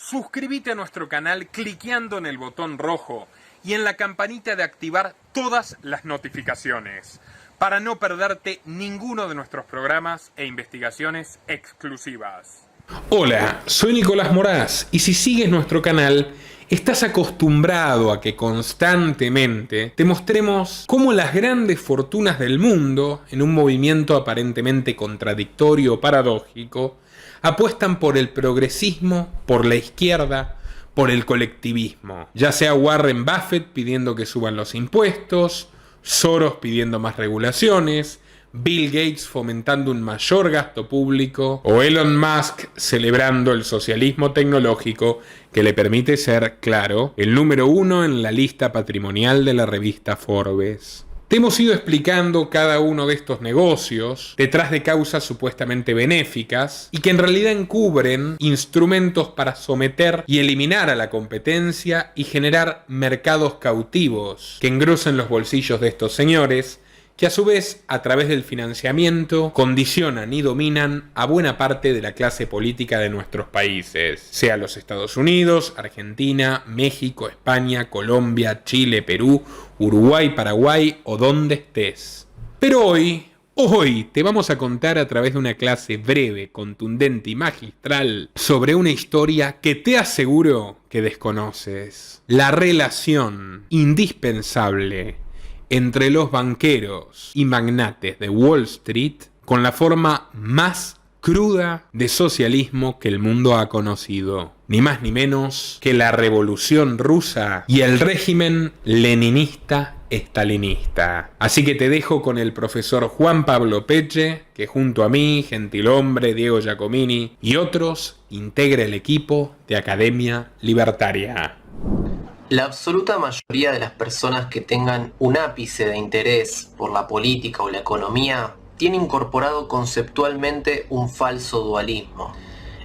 Suscríbete a nuestro canal cliqueando en el botón rojo y en la campanita de activar todas las notificaciones para no perderte ninguno de nuestros programas e investigaciones exclusivas. Hola, soy Nicolás Moraz y si sigues nuestro canal, estás acostumbrado a que constantemente te mostremos cómo las grandes fortunas del mundo, en un movimiento aparentemente contradictorio o paradójico, apuestan por el progresismo, por la izquierda, por el colectivismo. Ya sea Warren Buffett pidiendo que suban los impuestos, Soros pidiendo más regulaciones, Bill Gates fomentando un mayor gasto público o Elon Musk celebrando el socialismo tecnológico que le permite ser, claro, el número 1 en la lista patrimonial de la revista Forbes. Te hemos ido explicando cada uno de estos negocios detrás de causas supuestamente benéficas y que en realidad encubren instrumentos para someter y eliminar a la competencia y generar mercados cautivos que engrosen los bolsillos de estos señores, que a su vez, a través del financiamiento, condicionan y dominan a buena parte de la clase política de nuestros países, sea los Estados Unidos, Argentina, México, España, Colombia, Chile, Perú, Uruguay, Paraguay o donde estés. Pero hoy te vamos a contar a través de una clase breve, contundente y magistral sobre una historia que te aseguro que desconoces. La relación indispensable entre los banqueros y magnates de Wall Street con la forma más cruda de socialismo que el mundo ha conocido. Ni más ni menos que la Revolución Rusa y el régimen leninista-estalinista. Así que te dejo con el profesor Juan Pablo Peche, que junto a mí, Gentilhombre, Diego Giacomini y otros integra el equipo de Academia Libertaria. La absoluta mayoría de las personas que tengan un ápice de interés por la política o la economía tiene incorporado conceptualmente un falso dualismo.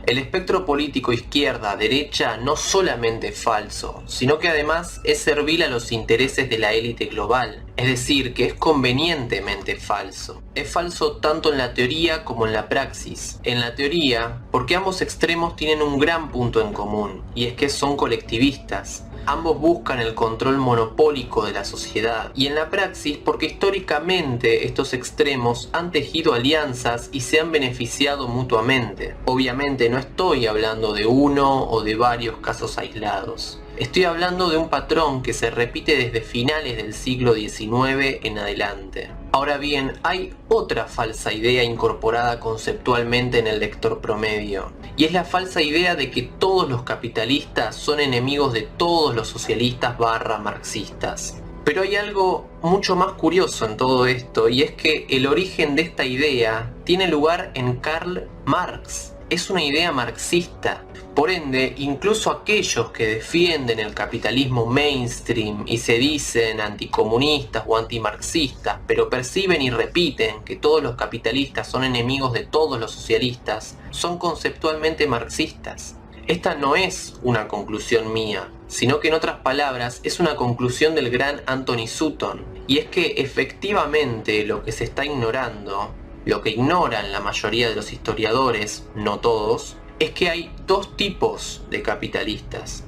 El espectro político izquierda-derecha no solamente es falso, sino que además es servil a los intereses de la élite global, es decir, que es convenientemente falso. Es falso tanto en la teoría como en la praxis. En la teoría, porque ambos extremos tienen un gran punto en común, y es que son colectivistas. Ambos buscan el control monopólico de la sociedad, y en la praxis porque históricamente estos extremos han tejido alianzas y se han beneficiado mutuamente. Obviamente no estoy hablando de uno o de varios casos aislados. Estoy hablando de un patrón que se repite desde finales del siglo XIX en adelante. Ahora bien, hay otra falsa idea incorporada conceptualmente en el lector promedio, y es la falsa idea de que todos los capitalistas son enemigos de todos los socialistas / marxistas. Pero hay algo mucho más curioso en todo esto, y es que el origen de esta idea tiene lugar en Karl Marx. Es una idea marxista. Por ende, incluso aquellos que defienden el capitalismo mainstream y se dicen anticomunistas o antimarxistas, pero perciben y repiten que todos los capitalistas son enemigos de todos los socialistas, son conceptualmente marxistas. Esta no es una conclusión mía, sino que en otras palabras es una conclusión del gran Anthony Sutton, y es que efectivamente lo que se está ignorando, lo que ignoran la mayoría de los historiadores, no todos, es que hay dos tipos de capitalistas.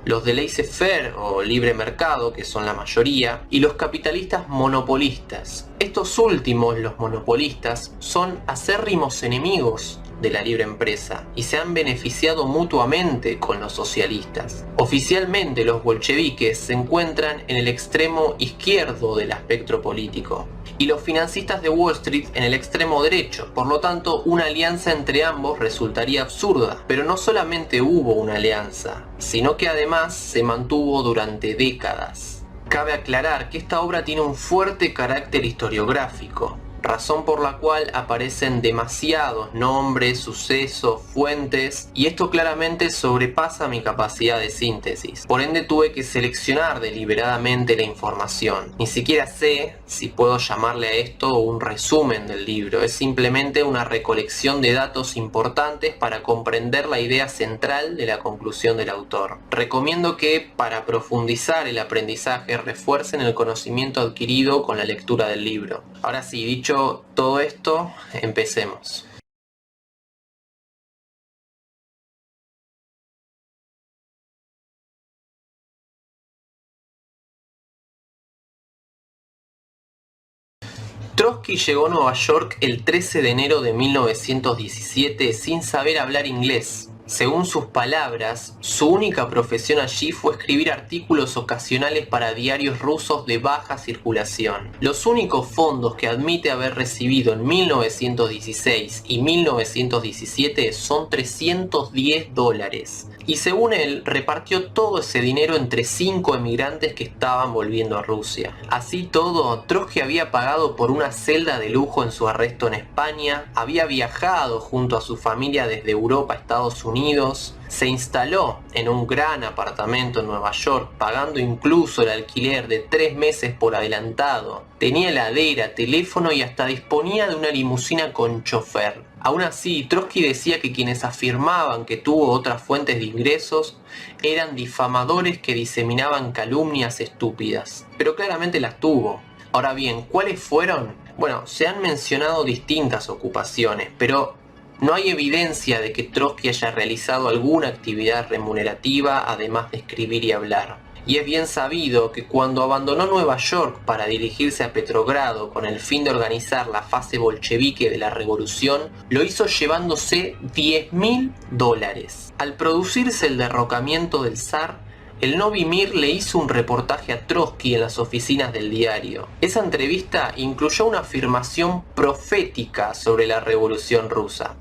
Los de laissez-faire o libre mercado, que son la mayoría, y los capitalistas monopolistas. Estos últimos, los monopolistas, son acérrimos enemigos de la libre empresa y se han beneficiado mutuamente con los socialistas. Oficialmente los bolcheviques se encuentran en el extremo izquierdo del espectro político y los financistas de Wall Street en el extremo derecho. Por lo tanto, una alianza entre ambos resultaría absurda. Pero no solamente hubo una alianza, sino que además se mantuvo durante décadas. Cabe aclarar que esta obra tiene un fuerte carácter historiográfico, razón por la cual aparecen demasiados nombres, sucesos, fuentes, y esto claramente sobrepasa mi capacidad de síntesis. Por ende tuve que seleccionar deliberadamente la información. Ni siquiera sé si puedo llamarle a esto un resumen del libro, es simplemente una recolección de datos importantes para comprender la idea central de la conclusión del autor. Recomiendo que, para profundizar el aprendizaje, refuercen el conocimiento adquirido con la lectura del libro. Ahora sí, dicho todo esto, empecemos. Trotsky llegó a Nueva York el 13 de enero de 1917 sin saber hablar inglés. Según sus palabras, su única profesión allí fue escribir artículos ocasionales para diarios rusos de baja circulación. Los únicos fondos que admite haber recibido en 1916 y 1917 son $310. Y según él, repartió todo ese dinero entre 5 emigrantes que estaban volviendo a Rusia. Así todo, Trotsky había pagado por una celda de lujo en su arresto en España, había viajado junto a su familia desde Europa a Estados Unidos, se instaló en un gran apartamento en Nueva York, pagando incluso el alquiler de 3 meses por adelantado. Tenía heladera, teléfono y hasta disponía de una limusina con chofer. Aún así, Trotsky decía que quienes afirmaban que tuvo otras fuentes de ingresos eran difamadores que diseminaban calumnias estúpidas. Pero claramente las tuvo. Ahora bien, ¿cuáles fueron? Bueno, se han mencionado distintas ocupaciones, pero no hay evidencia de que Trotsky haya realizado alguna actividad remunerativa además de escribir y hablar. Y es bien sabido que cuando abandonó Nueva York para dirigirse a Petrogrado con el fin de organizar la fase bolchevique de la revolución, lo hizo llevándose $10.000. Al producirse el derrocamiento del zar, el Novi Mir le hizo un reportaje a Trotsky en las oficinas del diario. Esa entrevista incluyó una afirmación profética sobre la revolución rusa.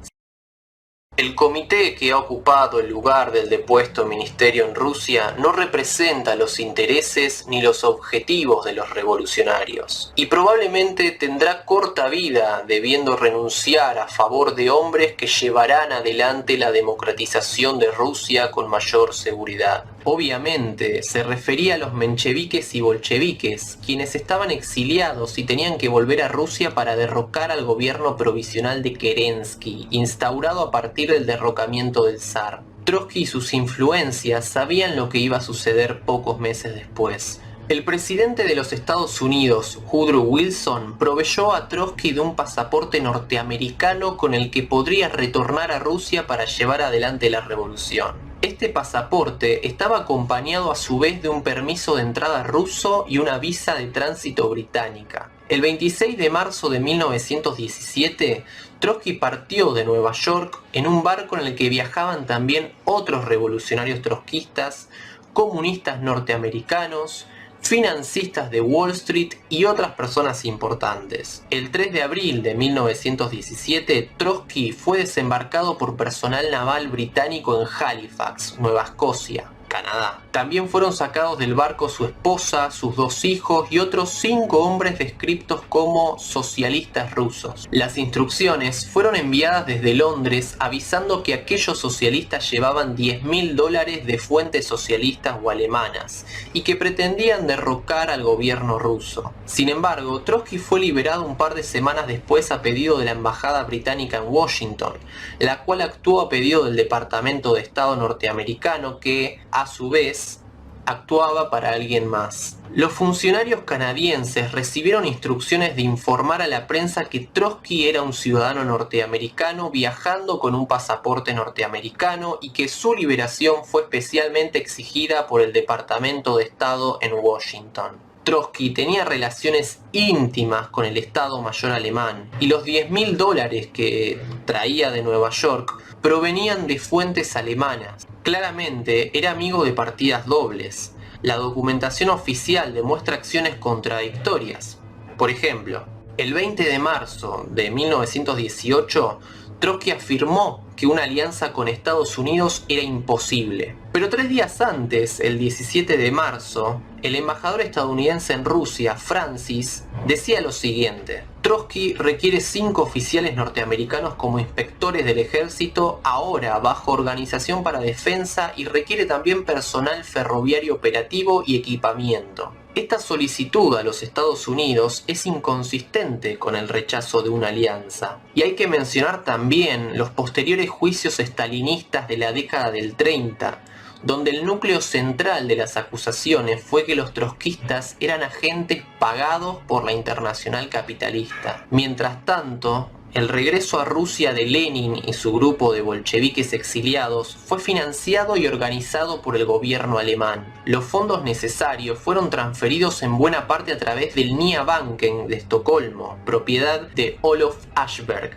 El comité que ha ocupado el lugar del depuesto ministerio en Rusia no representa los intereses ni los objetivos de los revolucionarios, y probablemente tendrá corta vida debiendo renunciar a favor de hombres que llevarán adelante la democratización de Rusia con mayor seguridad. Obviamente se refería a los mencheviques y bolcheviques, quienes estaban exiliados y tenían que volver a Rusia para derrocar al gobierno provisional de Kerensky, instaurado a partir del derrocamiento del zar. Trotsky y sus influencias sabían lo que iba a suceder pocos meses después. El presidente de los Estados Unidos, Woodrow Wilson, proveyó a Trotsky de un pasaporte norteamericano con el que podría retornar a Rusia para llevar adelante la revolución. Este pasaporte estaba acompañado a su vez de un permiso de entrada ruso y una visa de tránsito británica. El 26 de marzo de 1917, Trotsky partió de Nueva York en un barco en el que viajaban también otros revolucionarios trotskistas, comunistas norteamericanos, financistas de Wall Street y otras personas importantes. El 3 de abril de 1917, Trotsky fue desembarcado por personal naval británico en Halifax, Nueva Escocia, Canadá. También fueron sacados del barco su esposa, sus 2 hijos y otros 5 hombres descritos como socialistas rusos. Las instrucciones fueron enviadas desde Londres avisando que aquellos socialistas llevaban $10.000 de fuentes socialistas o alemanas y que pretendían derrocar al gobierno ruso. Sin embargo, Trotsky fue liberado un par de semanas después a pedido de la embajada británica en Washington, la cual actuó a pedido del Departamento de Estado norteamericano que, a su vez, actuaba para alguien más. Los funcionarios canadienses recibieron instrucciones de informar a la prensa que Trotsky era un ciudadano norteamericano viajando con un pasaporte norteamericano y que su liberación fue especialmente exigida por el Departamento de Estado en Washington. Trotsky tenía relaciones íntimas con el Estado Mayor alemán y los $10.000 que traía de Nueva York provenían de fuentes alemanas. Claramente era amigo de partidas dobles. La documentación oficial demuestra acciones contradictorias. Por ejemplo, el 20 de marzo de 1918, Trotsky afirmó que una alianza con Estados Unidos era imposible. Pero 3 días antes, el 17 de marzo, el embajador estadounidense en Rusia, Francis, decía lo siguiente: Trotsky requiere 5 oficiales norteamericanos como inspectores del ejército ahora bajo Organización para Defensa y requiere también personal ferroviario operativo y equipamiento. Esta solicitud a los Estados Unidos es inconsistente con el rechazo de una alianza. Y hay que mencionar también los posteriores juicios estalinistas de la década del 30, donde el núcleo central de las acusaciones fue que los trotskistas eran agentes pagados por la internacional capitalista. Mientras tanto, El regreso a Rusia de Lenin y su grupo de bolcheviques exiliados fue financiado y organizado por el gobierno alemán. Los fondos necesarios fueron transferidos en buena parte a través del Nya Banken de Estocolmo, propiedad de Olof Ashberg,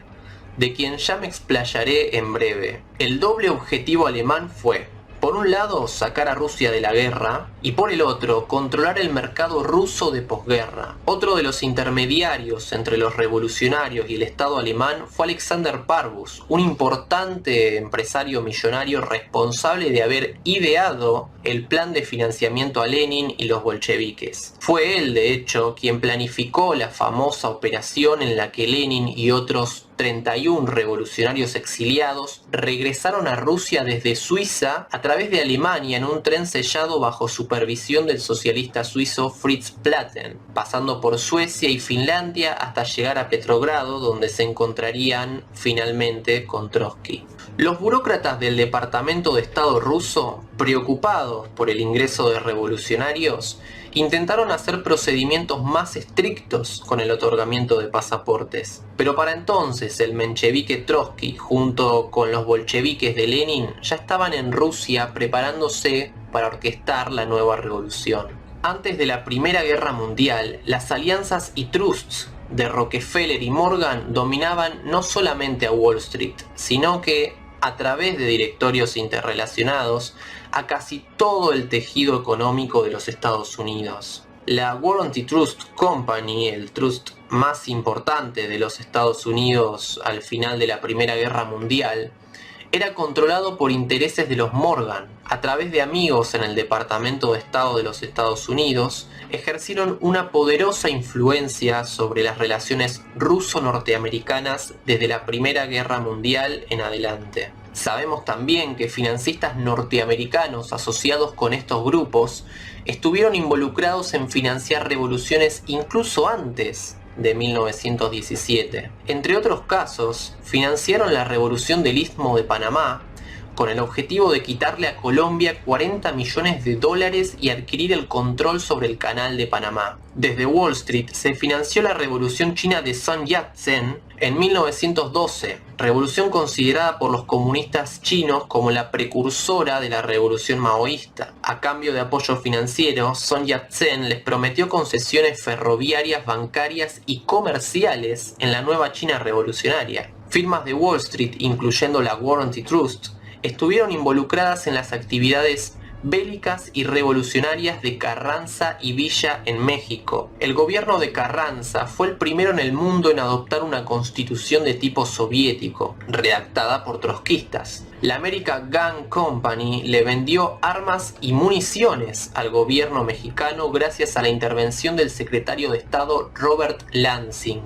de quien ya me explayaré en breve. El doble objetivo alemán fue, por un lado, sacar a Rusia de la guerra, y por el otro, controlar el mercado ruso de posguerra. Otro de los intermediarios entre los revolucionarios y el Estado alemán fue Alexander Parbus, un importante empresario millonario responsable de haber ideado el plan de financiamiento a Lenin y los bolcheviques. Fue él, de hecho, quien planificó la famosa operación en la que Lenin y otros 31 revolucionarios exiliados regresaron a Rusia desde Suiza a través de Alemania en un tren sellado bajo supervisión del socialista suizo Fritz Platen, pasando por Suecia y Finlandia hasta llegar a Petrogrado, donde se encontrarían finalmente con Trotsky. Los burócratas del Departamento de Estado ruso, preocupados por el ingreso de revolucionarios, intentaron hacer procedimientos más estrictos con el otorgamiento de pasaportes. Pero para entonces el menchevique Trotsky, junto con los bolcheviques de Lenin, ya estaban en Rusia preparándose para orquestar la nueva revolución. Antes de la Primera Guerra Mundial, las alianzas y trusts de Rockefeller y Morgan dominaban no solamente a Wall Street, sino que, a través de directorios interrelacionados, a casi todo el tejido económico de los Estados Unidos. La Warranty Trust Company, el trust más importante de los Estados Unidos al final de la Primera Guerra Mundial, era controlado por intereses de los Morgan. A través de amigos en el Departamento de Estado de los Estados Unidos, ejercieron una poderosa influencia sobre las relaciones ruso-norteamericanas desde la Primera Guerra Mundial en adelante. Sabemos también que financistas norteamericanos asociados con estos grupos estuvieron involucrados en financiar revoluciones incluso antes de 1917. Entre otros casos, financiaron la revolución del Istmo de Panamá con el objetivo de quitarle a Colombia $40 millones y adquirir el control sobre el canal de Panamá. Desde Wall Street se financió la revolución china de Sun Yat-sen en 1912, revolución considerada por los comunistas chinos como la precursora de la revolución maoísta. A cambio de apoyo financiero, Sun Yat-sen les prometió concesiones ferroviarias, bancarias y comerciales en la nueva China revolucionaria. Firmas de Wall Street, incluyendo la Warranty Trust, estuvieron involucradas en las actividades bélicas y revolucionarias de Carranza y Villa en México. El gobierno de Carranza fue el primero en el mundo en adoptar una constitución de tipo soviético, redactada por trotskistas. La American Gun Company le vendió armas y municiones al gobierno mexicano gracias a la intervención del secretario de Estado Robert Lansing,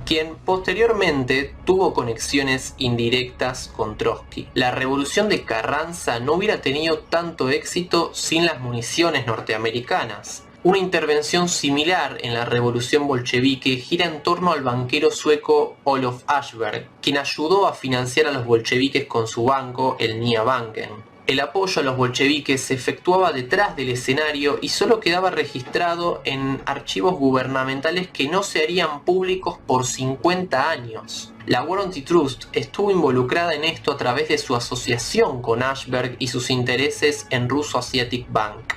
quien posteriormente tuvo conexiones indirectas con Trotsky. La revolución de Carranza no hubiera tenido tanto éxito sin las municiones norteamericanas. Una intervención similar en la revolución bolchevique gira en torno al banquero sueco Olof Ashberg, quien ayudó a financiar a los bolcheviques con su banco, el Nya Banken. El apoyo a los bolcheviques se efectuaba detrás del escenario y solo quedaba registrado en archivos gubernamentales que no se harían públicos por 50 años. La Warranty Trust estuvo involucrada en esto a través de su asociación con Ashberg y sus intereses en Russo Asiatic Bank,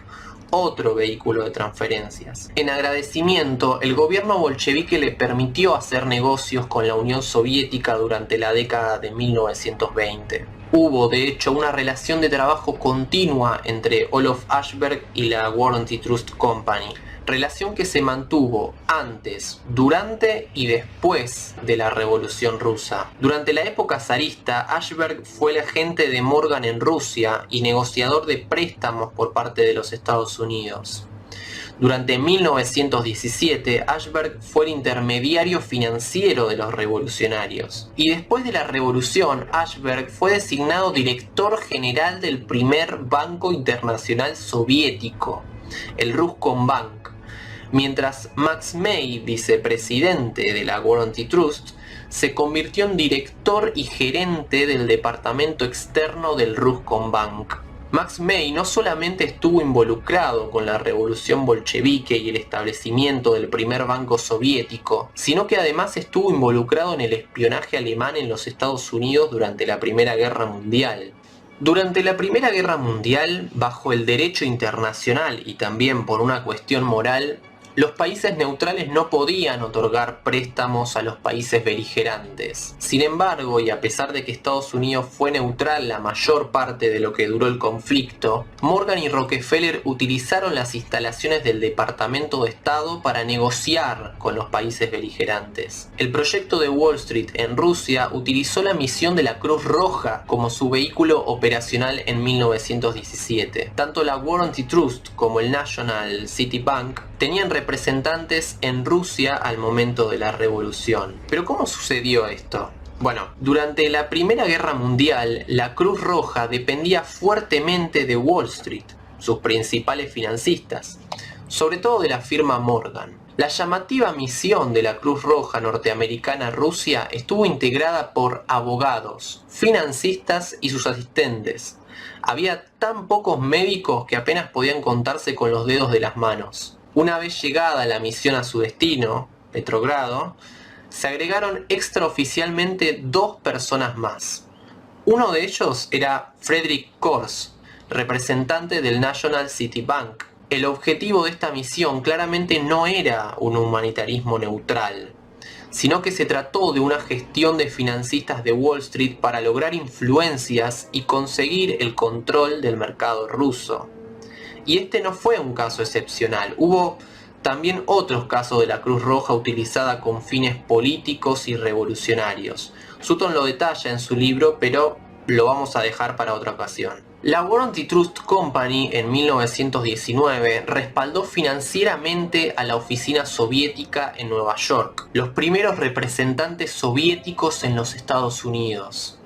otro vehículo de transferencias. En agradecimiento, el gobierno bolchevique le permitió hacer negocios con la Unión Soviética durante la década de 1920. Hubo, de hecho, una relación de trabajo continua entre Olof Ashberg y la Warranty Trust Company, relación que se mantuvo antes, durante y después de la Revolución Rusa. Durante la época zarista, Ashberg fue el agente de Morgan en Rusia y negociador de préstamos por parte de los Estados Unidos. Durante 1917, Ashberg fue el intermediario financiero de los revolucionarios. Y después de la revolución, Ashberg fue designado director general del primer Banco Internacional Soviético, el Ruscombank, mientras Max May, vicepresidente de la Warranty Trust, se convirtió en director y gerente del departamento externo del Ruscombank. Max May no solamente estuvo involucrado con la revolución bolchevique y el establecimiento del primer banco soviético, sino que además estuvo involucrado en el espionaje alemán en los Estados Unidos durante la Primera Guerra Mundial. Durante la Primera Guerra Mundial, bajo el derecho internacional y también por una cuestión moral, los países neutrales no podían otorgar préstamos a los países beligerantes. Sin embargo, y a pesar de que Estados Unidos fue neutral la mayor parte de lo que duró el conflicto, Morgan y Rockefeller utilizaron las instalaciones del Departamento de Estado para negociar con los países beligerantes. El proyecto de Wall Street en Rusia utilizó la misión de la Cruz Roja como su vehículo operacional en 1917. Tanto la Warranty Trust como el National City Bank tenían representantes en Rusia al momento de la revolución. ¿Pero cómo sucedió esto? Bueno, durante la Primera Guerra Mundial, la Cruz Roja dependía fuertemente de Wall Street, sus principales financistas, sobre todo de la firma Morgan. La llamativa misión de la Cruz Roja norteamericana a Rusia estuvo integrada por abogados, financistas y sus asistentes. Había tan pocos médicos que apenas podían contarse con los dedos de las manos. Una vez llegada la misión a su destino, Petrogrado, se agregaron extraoficialmente 2 personas más. Uno de ellos era Frederick Kors, representante del National City Bank. El objetivo de esta misión claramente no era un humanitarismo neutral, sino que se trató de una gestión de financistas de Wall Street para lograr influencias y conseguir el control del mercado ruso. Y este no fue un caso excepcional, hubo también otros casos de la Cruz Roja utilizada con fines políticos y revolucionarios. Sutton lo detalla en su libro, pero lo vamos a dejar para otra ocasión. La Warranty Trust Company en 1919 respaldó financieramente a la oficina soviética en Nueva York, los primeros representantes soviéticos en los Estados Unidos.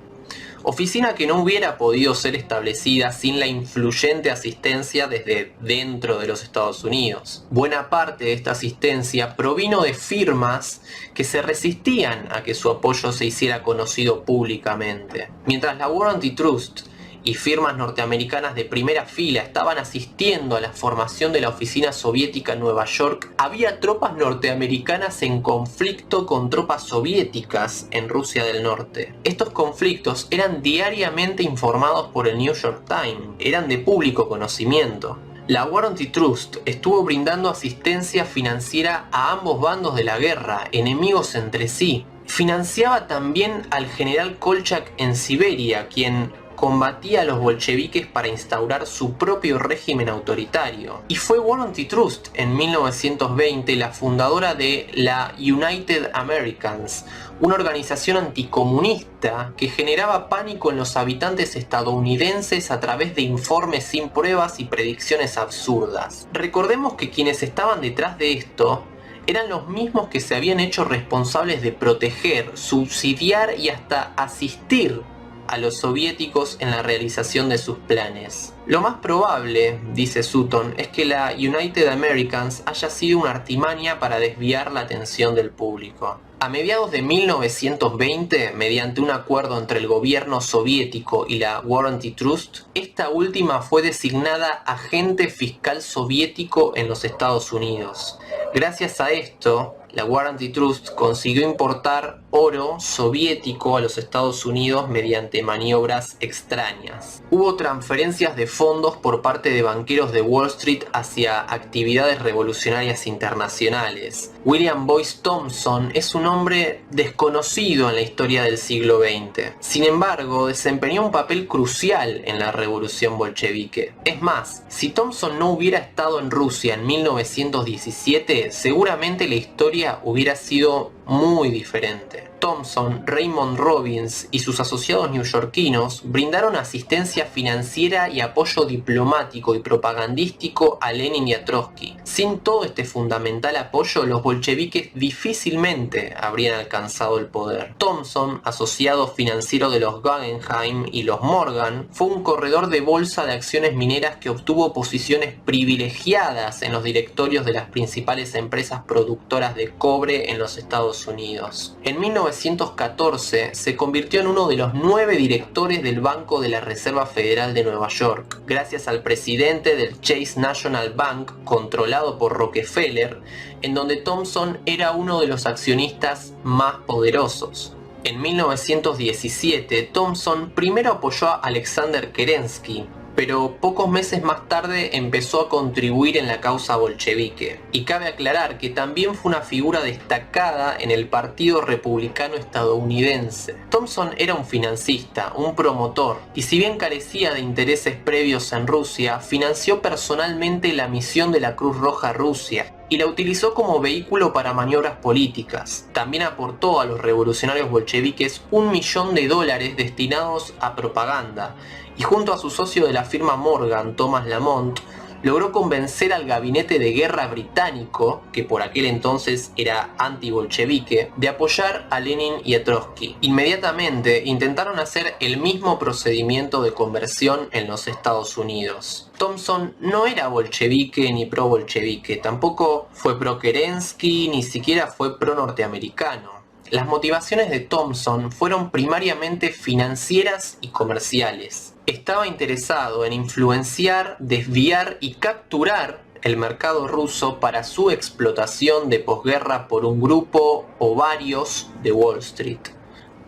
Oficina que no hubiera podido ser establecida sin la influyente asistencia desde dentro de los Estados Unidos. Buena parte de esta asistencia provino de firmas que se resistían a que su apoyo se hiciera conocido públicamente. Mientras la Warranty Trust y firmas norteamericanas de primera fila estaban asistiendo a la formación de la oficina soviética en Nueva York, había tropas norteamericanas en conflicto con tropas soviéticas en Rusia del Norte. Estos conflictos eran diariamente informados por el New York Times, eran de público conocimiento. La Warranty Trust estuvo brindando asistencia financiera a ambos bandos de la guerra, enemigos entre sí. Financiaba también al general Kolchak en Siberia, quien combatía a los bolcheviques para instaurar su propio régimen autoritario. Y fue Warranty Trust en 1920 la fundadora de la United Americans, una organización anticomunista que generaba pánico en los habitantes estadounidenses a través de informes sin pruebas y predicciones absurdas. Recordemos que quienes estaban detrás de esto eran los mismos que se habían hecho responsables de proteger, subsidiar y hasta asistir a los soviéticos en la realización de sus planes. Lo más probable, dice Sutton, es que la United Americans haya sido una artimaña para desviar la atención del público. A mediados de 1920, mediante un acuerdo entre el gobierno soviético y la Warranty Trust, esta última fue designada agente fiscal soviético en los Estados Unidos. Gracias a esto, la Warranty Trust consiguió importar oro soviético a los Estados Unidos mediante maniobras extrañas. Hubo transferencias de fondos por parte de banqueros de Wall Street hacia actividades revolucionarias internacionales. William Boyce Thompson es un hombre desconocido en la historia del siglo XX. Sin embargo, desempeñó un papel crucial en la revolución bolchevique. Es más, si Thompson no hubiera estado en Rusia en 1917, seguramente la historia hubiera sido muy diferente. Thompson, Raymond Robbins y sus asociados neoyorquinos brindaron asistencia financiera y apoyo diplomático y propagandístico a Lenin y a Trotsky. Sin todo este fundamental apoyo, los bolcheviques difícilmente habrían alcanzado el poder. Thompson, asociado financiero de los Guggenheim y los Morgan, fue un corredor de bolsa de acciones mineras que obtuvo posiciones privilegiadas en los directorios de las principales empresas productoras de cobre en los Estados Unidos. En 19 1914 se convirtió en uno de los 9 directores del Banco de la Reserva Federal de Nueva York, gracias al presidente del Chase National Bank, controlado por Rockefeller, en donde Thompson era uno de los accionistas más poderosos. En 1917, Thompson primero apoyó a Alexander Kerensky, pero pocos meses más tarde empezó a contribuir en la causa bolchevique. Y cabe aclarar que también fue una figura destacada en el Partido Republicano estadounidense. Thompson era un financista, un promotor, y si bien carecía de intereses previos en Rusia, financió personalmente la misión de la Cruz Roja Rusia y la utilizó como vehículo para maniobras políticas. También aportó a los revolucionarios bolcheviques $1 millón destinados a propaganda, y junto a su socio de la firma Morgan, Thomas Lamont, logró convencer al gabinete de guerra británico, que por aquel entonces era anti-bolchevique, de apoyar a Lenin y a Trotsky. Inmediatamente intentaron hacer el mismo procedimiento de conversión en los Estados Unidos. Thompson no era bolchevique ni pro-bolchevique, tampoco fue pro-Kerensky, ni siquiera fue pro-norteamericano. Las motivaciones de Thompson fueron primariamente financieras y comerciales. Estaba interesado en influenciar, desviar y capturar el mercado ruso para su explotación de posguerra por un grupo o varios de Wall Street.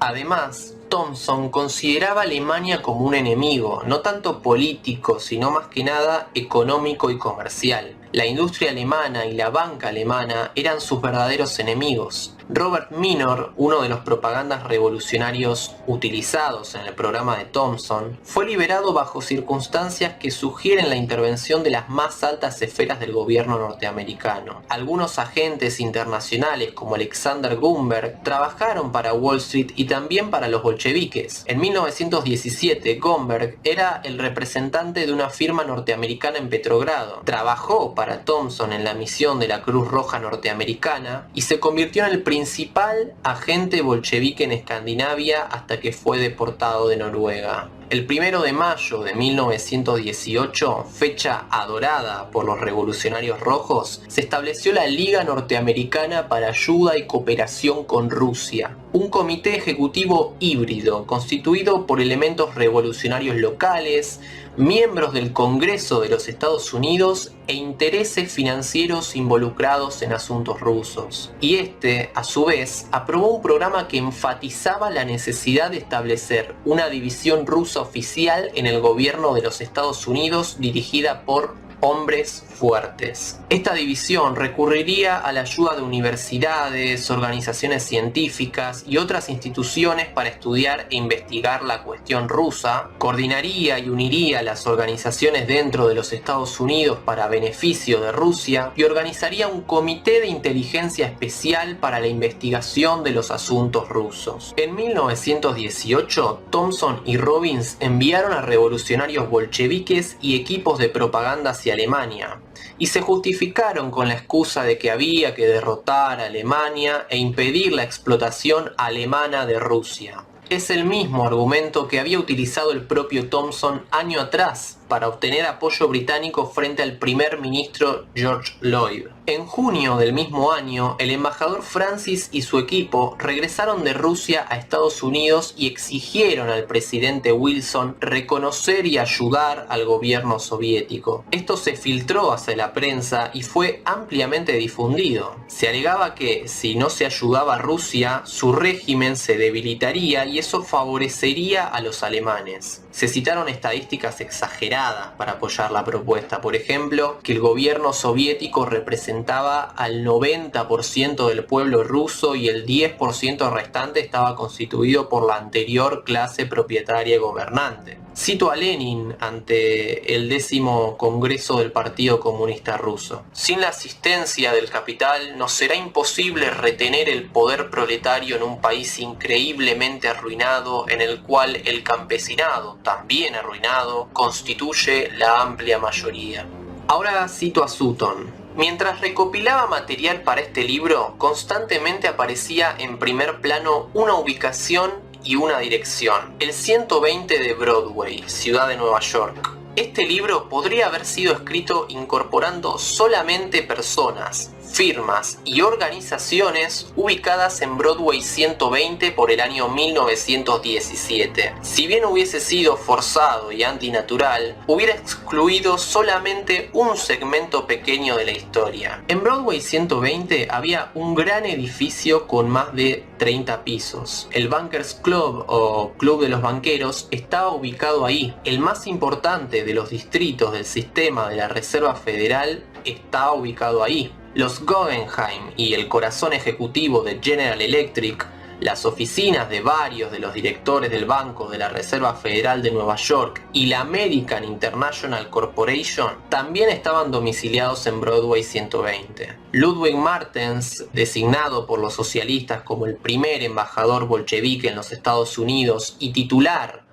Además, Thompson consideraba a Alemania como un enemigo, no tanto político, sino más que nada económico y comercial. La industria alemana y la banca alemana eran sus verdaderos enemigos. Robert Minor, uno de los propagandas revolucionarios utilizados en el programa de Thompson, fue liberado bajo circunstancias que sugieren la intervención de las más altas esferas del gobierno norteamericano. Algunos agentes internacionales como Alexander Gumberg trabajaron para Wall Street y también para los bolcheviques. En 1917, Gumberg era el representante de una firma norteamericana en Petrogrado. Trabajó para Thompson en la misión de la Cruz Roja norteamericana y se convirtió en el principal agente bolchevique en Escandinavia hasta que fue deportado de Noruega. El 1 de mayo de 1918, fecha adorada por los revolucionarios rojos, se estableció la Liga Norteamericana para Ayuda y Cooperación con Rusia, un comité ejecutivo híbrido constituido por elementos revolucionarios locales, miembros del Congreso de los Estados Unidos e intereses financieros involucrados en asuntos rusos. Y este, a su vez, aprobó un programa que enfatizaba la necesidad de establecer una división rusa oficial en el gobierno de los Estados Unidos dirigida por hombres fuertes. Esta división recurriría a la ayuda de universidades, organizaciones científicas y otras instituciones para estudiar e investigar la cuestión rusa, coordinaría y uniría las organizaciones dentro de los Estados Unidos para beneficio de Rusia y organizaría un comité de inteligencia especial para la investigación de los asuntos rusos. En 1918, Thompson y Robbins enviaron a revolucionarios bolcheviques y equipos de propaganda hacia Alemania, y se justificaron con la excusa de que había que derrotar a Alemania e impedir la explotación alemana de Rusia. Es el mismo argumento que había utilizado el propio Thompson año atrás para obtener apoyo británico frente al primer ministro George Lloyd. En junio del mismo año, el embajador Francis y su equipo regresaron de Rusia a Estados Unidos y exigieron al presidente Wilson reconocer y ayudar al gobierno soviético. Esto se filtró hacia la prensa y fue ampliamente difundido. Se alegaba que, si no se ayudaba a Rusia, su régimen se debilitaría y eso favorecería a los alemanes. Se citaron estadísticas exageradas para apoyar la propuesta. Por ejemplo, que el gobierno soviético representaba al 90% del pueblo ruso y el 10% restante estaba constituido por la anterior clase propietaria y gobernante. Cito a Lenin ante el 10º Congreso del Partido Comunista Ruso. Sin la asistencia del capital nos será imposible retener el poder proletario en un país increíblemente arruinado en el cual el campesinado, también arruinado, constituye la amplia mayoría. Ahora cito a Sutton. Mientras recopilaba material para este libro, constantemente aparecía en primer plano una ubicación y una dirección, el 120 de Broadway, ciudad de Nueva York. Este libro podría haber sido escrito incorporando solamente personas, firmas y organizaciones ubicadas en Broadway 120 por el año 1917. Si bien hubiese sido forzado y antinatural, hubiera excluido solamente un segmento pequeño de la historia. En Broadway 120 había un gran edificio con más de 30 pisos. El Bankers Club o Club de los Banqueros estaba ubicado ahí. El más importante de los distritos del sistema de la Reserva Federal estaba ubicado ahí. Los Guggenheim y el corazón ejecutivo de General Electric, las oficinas de varios de los directores del Banco de la Reserva Federal de Nueva York y la American International Corporation también estaban domiciliados en Broadway 120. Ludwig Martens, designado por los socialistas como el primer embajador bolchevique en los Estados Unidos y titular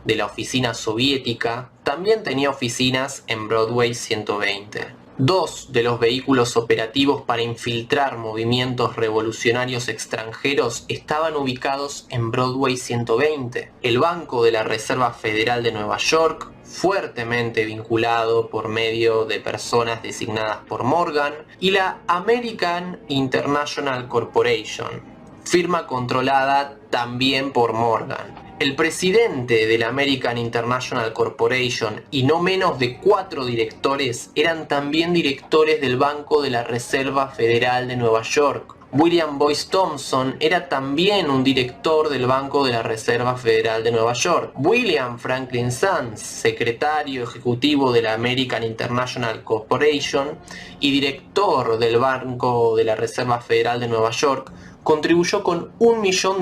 de la oficina soviética, también tenía oficinas en Broadway 120. Dos de los vehículos operativos para infiltrar movimientos revolucionarios extranjeros estaban ubicados en Broadway 120. El Banco de la Reserva Federal de Nueva York, fuertemente vinculado por medio de personas designadas por Morgan, y la American International Corporation, firma controlada también por Morgan. El presidente de la American International Corporation y no menos de 4 directores eran también directores del Banco de la Reserva Federal de Nueva York. William Boyce Thompson era también un director del Banco de la Reserva Federal de Nueva York. William Franklin Sands, secretario ejecutivo de la American International Corporation y director del Banco de la Reserva Federal de Nueva York, contribuyó con $1 millón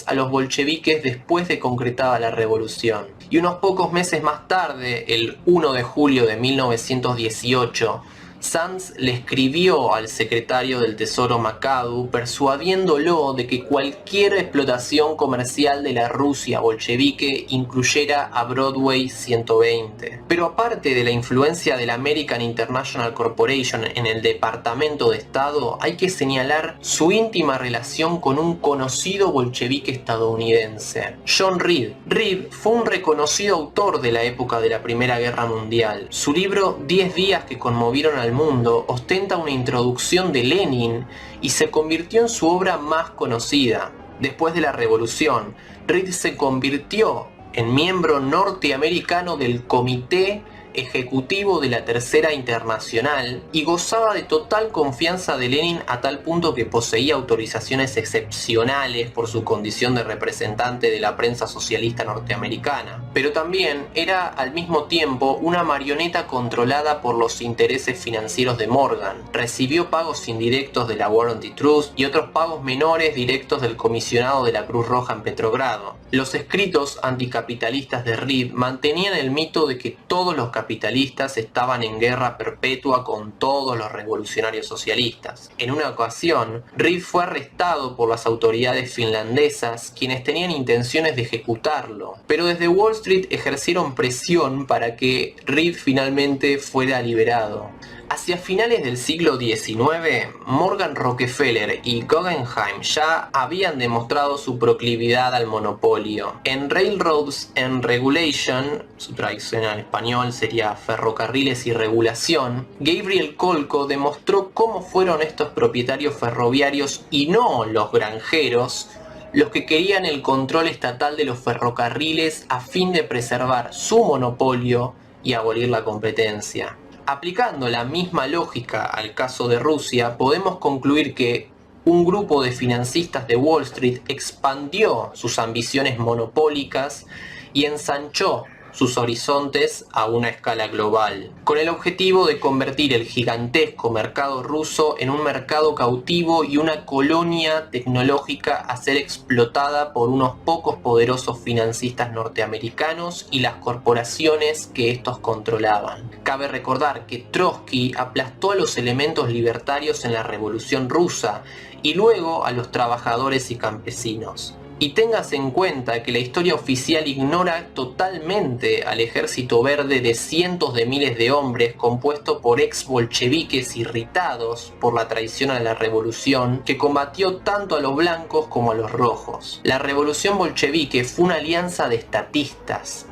a los bolcheviques después de concretada la revolución. Y unos pocos meses más tarde, el 1 de julio de 1918, Sands le escribió al secretario del Tesoro McAdoo persuadiéndolo de que cualquier explotación comercial de la Rusia bolchevique incluyera a Broadway 120. Pero aparte de la influencia de la American International Corporation en el Departamento de Estado, hay que señalar su íntima relación con un conocido bolchevique estadounidense, John Reed. Reed fue un reconocido autor de la época de la Primera Guerra Mundial. Su libro 10 días que conmovieron al mundo ostenta una introducción de Lenin y se convirtió en su obra más conocida. Después de la revolución, Reed se convirtió en miembro norteamericano del Comité Ejecutivo de la Tercera Internacional y gozaba de total confianza de Lenin a tal punto que poseía autorizaciones excepcionales por su condición de representante de la prensa socialista norteamericana. Pero también era al mismo tiempo una marioneta controlada por los intereses financieros de Morgan. Recibió pagos indirectos de la Warranty Trust y otros pagos menores directos del comisionado de la Cruz Roja en Petrogrado. Los escritos anticapitalistas de Reed mantenían el mito de que todos los capitalistas estaban en guerra perpetua con todos los revolucionarios socialistas. En una ocasión, Reed fue arrestado por las autoridades finlandesas, quienes tenían intenciones de ejecutarlo, pero desde Wall Street ejercieron presión para que Reed finalmente fuera liberado. Hacia finales del siglo XIX, Morgan Rockefeller y Guggenheim ya habían demostrado su proclividad al monopolio. En Railroads and Regulation, su traducción al español sería Ferrocarriles y Regulación, Gabriel Kolko demostró cómo fueron estos propietarios ferroviarios y no los granjeros los que querían el control estatal de los ferrocarriles a fin de preservar su monopolio y abolir la competencia. Aplicando la misma lógica al caso de Rusia, podemos concluir que un grupo de financistas de Wall Street expandió sus ambiciones monopólicas y ensanchó sus horizontes a una escala global, con el objetivo de convertir el gigantesco mercado ruso en un mercado cautivo y una colonia tecnológica a ser explotada por unos pocos poderosos financistas norteamericanos y las corporaciones que estos controlaban. Cabe recordar que Trotsky aplastó a los elementos libertarios en la Revolución Rusa y luego a los trabajadores y campesinos. Y téngase en cuenta que la historia oficial ignora totalmente al ejército verde de cientos de miles de hombres compuesto por ex bolcheviques irritados por la traición a la revolución que combatió tanto a los blancos como a los rojos. La revolución bolchevique fue una alianza de estatistas.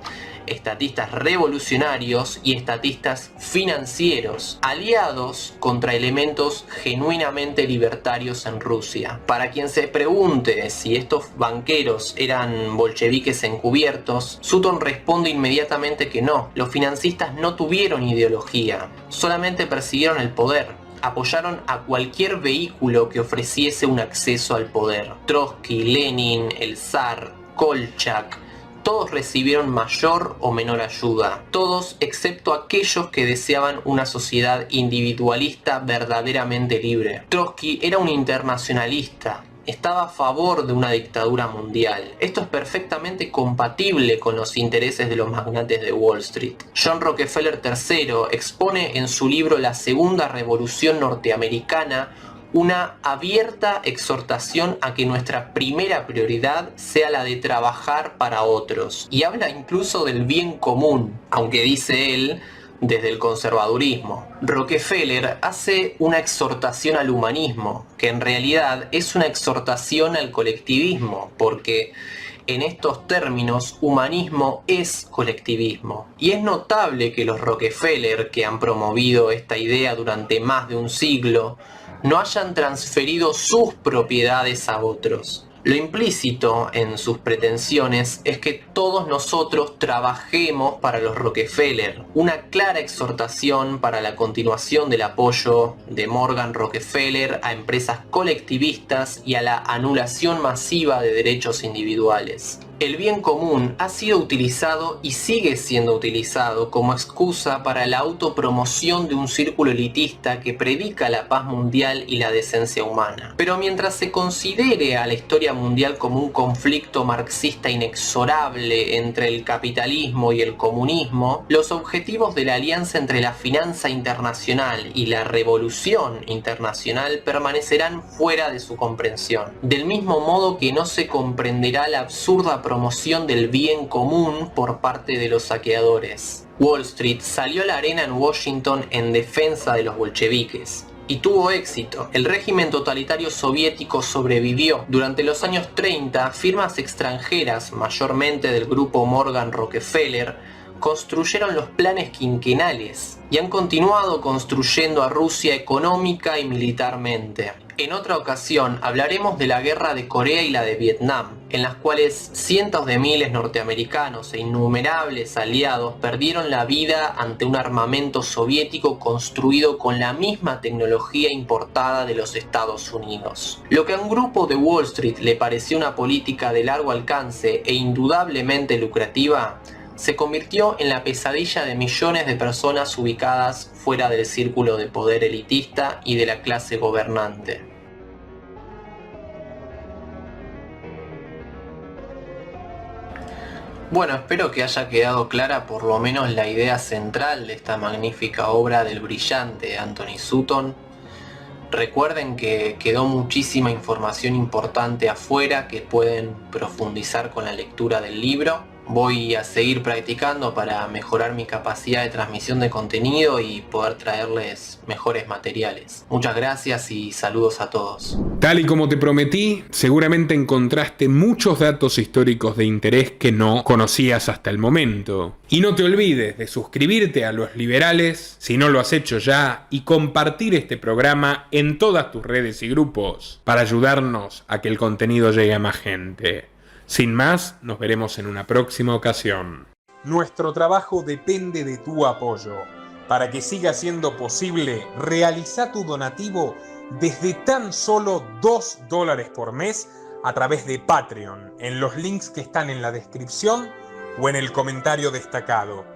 estatistas revolucionarios y estatistas financieros, aliados contra elementos genuinamente libertarios en Rusia. Para quien se pregunte si estos banqueros eran bolcheviques encubiertos, Sutton responde inmediatamente que no. Los financistas no tuvieron ideología, solamente persiguieron el poder. Apoyaron a cualquier vehículo que ofreciese un acceso al poder. Trotsky, Lenin, el zar, Kolchak, todos recibieron mayor o menor ayuda. Todos excepto aquellos que deseaban una sociedad individualista verdaderamente libre. Trotsky era un internacionalista. Estaba a favor de una dictadura mundial. Esto es perfectamente compatible con los intereses de los magnates de Wall Street. John Rockefeller III expone en su libro La Segunda Revolución Norteamericana una abierta exhortación a que nuestra primera prioridad sea la de trabajar para otros. Y habla incluso del bien común, aunque dice él, desde el conservadurismo. Rockefeller hace una exhortación al humanismo, que en realidad es una exhortación al colectivismo, porque en estos términos humanismo es colectivismo. Y es notable que los Rockefeller, que han promovido esta idea durante más de un siglo, no hayan transferido sus propiedades a otros. Lo implícito en sus pretensiones es que todos nosotros trabajemos para los Rockefeller, una clara exhortación para la continuación del apoyo de Morgan Rockefeller a empresas colectivistas y a la anulación masiva de derechos individuales. El bien común ha sido utilizado y sigue siendo utilizado como excusa para la autopromoción de un círculo elitista que predica la paz mundial y la decencia humana. Pero mientras se considere a la historia mundial como un conflicto marxista inexorable entre el capitalismo y el comunismo, los objetivos de la alianza entre la finanza internacional y la revolución internacional permanecerán fuera de su comprensión. Del mismo modo que no se comprenderá la absurda promoción del bien común por parte de los saqueadores. Wall Street salió a la arena en Washington en defensa de los bolcheviques. Y tuvo éxito. El régimen totalitario soviético sobrevivió. Durante los años 30, firmas extranjeras, mayormente del grupo Morgan Rockefeller, construyeron los planes quinquenales y han continuado construyendo a Rusia económica y militarmente. En otra ocasión hablaremos de la guerra de Corea y la de Vietnam, en las cuales cientos de miles norteamericanos e innumerables aliados perdieron la vida ante un armamento soviético construido con la misma tecnología importada de los Estados Unidos. Lo que a un grupo de Wall Street le pareció una política de largo alcance e indudablemente lucrativa, se convirtió en la pesadilla de millones de personas ubicadas fuera del círculo de poder elitista y de la clase gobernante. Bueno, espero que haya quedado clara por lo menos la idea central de esta magnífica obra del brillante Anthony Sutton. Recuerden que quedó muchísima información importante afuera que pueden profundizar con la lectura del libro. Voy a seguir practicando para mejorar mi capacidad de transmisión de contenido y poder traerles mejores materiales. Muchas gracias y saludos a todos. Tal y como te prometí, seguramente encontraste muchos datos históricos de interés que no conocías hasta el momento. Y no te olvides de suscribirte a Los Liberales, si no lo has hecho ya, y compartir este programa en todas tus redes y grupos para ayudarnos a que el contenido llegue a más gente. Sin más, nos veremos en una próxima ocasión. Nuestro trabajo depende de tu apoyo. Para que siga siendo posible, realiza tu donativo desde tan solo $2 por mes a través de Patreon, en los links que están en la descripción o en el comentario destacado.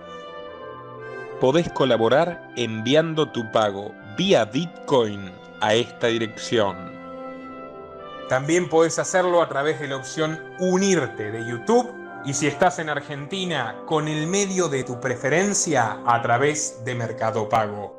Podés colaborar enviando tu pago vía Bitcoin a esta dirección. También podés hacerlo a través de la opción Unirte de YouTube y si estás en Argentina, con el medio de tu preferencia a través de Mercado Pago.